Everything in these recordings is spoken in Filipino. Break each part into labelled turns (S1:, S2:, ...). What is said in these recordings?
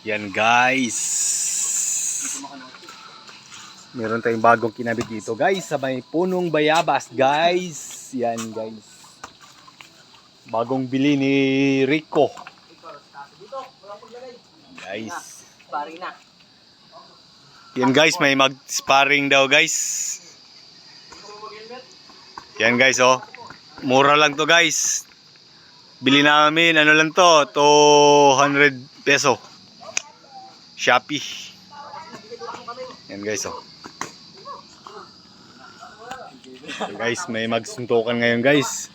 S1: Yan guys. Meron tayong bagong kinabit dito guys sa may punong bayabas guys. Yan guys. Bagong bili ni Rico. Guys.
S2: Sparring na.
S1: Yan guys, may mag-sparring daw guys. Yan guys oh. Mura lang to guys. Bili namin ano lang to, 200 peso. Shopee. Yan guys oh. So guys, may magsuntukan ngayon guys.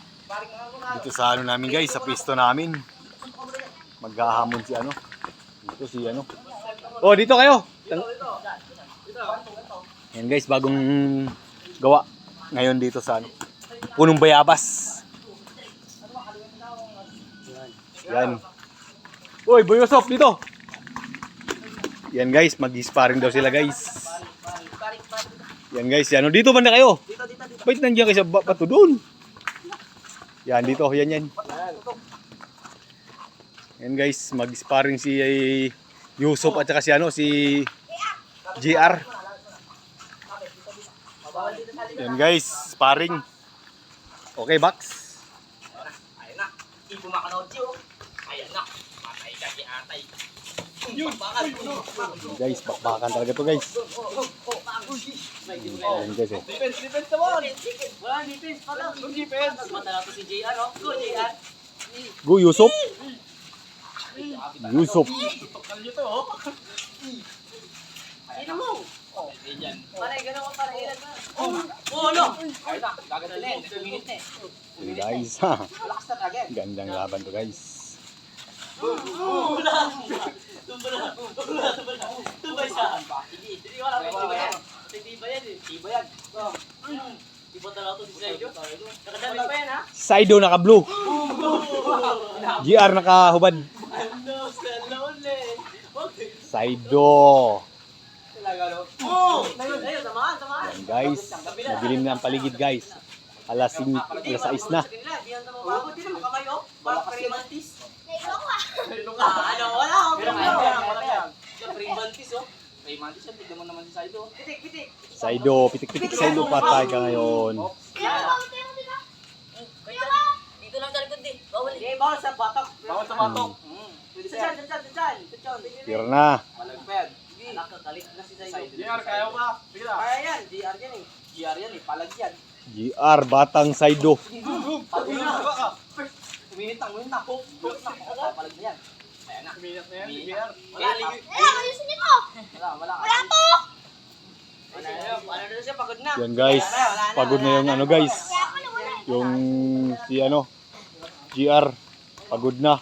S1: Dito sa ano namin guys, sa pisto namin. Maghahamon si ano. Dito si ano. Oh, dito kayo. Yan guys, bagong gawa ngayon dito sa ano, punong bayabas. Yan. Uy, Boy Yusuf, dito. Yan guys, mag-sparring daw sila guys. Yan guys, yan. Dito banda kayo. Ba't nandiyan kayo sa bato doon? Yan, dito. Yan. Yan guys, mag-sparring si Yusuf at saka si ano, si GR. Yan guys, sparring. Okay, Bax.
S2: Ayan na. Ipo makanood yun. Ayan na. Matay ka si atay. Yun, bakal.
S1: Guys, bakbakan talaga to guys. Yan guys oh.
S2: Defense naman. Wala defense. Good defense. Matala to si JR, no? Go, JR.
S1: Go, Yusuf. Yusuf.
S2: Sino mo? Paray, gano'n ko para ilan na. Oh, no! Ayun na, gagadalhin. 2 minutes na eh.
S1: Yan guys ha.
S2: Relax na agad.
S1: Gandang laban to guys.
S2: Tumbay siya. Hindi wala pa tiba yan. Tiba yan eh. Tiba yan. Tiba talaga to si Saido. Nakadala pa yan ha?
S1: Saido naka-blue. GR nakahubad.
S2: Ano, sa lonely.
S1: Saido.
S2: Oh! Ayun, samahan.
S1: Yan guys, madilim na ang paligid guys. Alas 6 na.
S2: Di yan na mabago. Di naman kamay oh. Baka primantis. Ano, wala ako. Wala. Primantis oh. Primantis yan, tignan mo naman si Saido. Pitik.
S1: Saido, pitik-pitik Saido patay ka ngayon.
S2: Dito lang sa likod din. Bawal. Bawal sa batok. Bawal sa batok. Diyan.
S1: Tira na.
S2: Malagped. Nakakalit na si Saido. GR, kaya mo ba? Kaya yan. GR yan eh. GR yan eh. Palag yan.
S1: GR batang Saido.
S2: Uminit na. Palag na yan. Ayan na. Uminit na yan. GR.
S3: Ayusin niyo ko!
S2: Wala.
S3: Wala po!
S2: Ano na siya? Pagod na.
S1: Yan guys, pagod na yung ano guys. Yung si ano, GR, pagod na.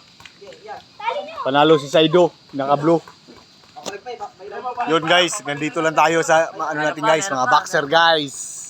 S1: Panalo si Saido, naka-blue. Yun guys, nandito lang tayo sa ano natin guys, mga boxer guys.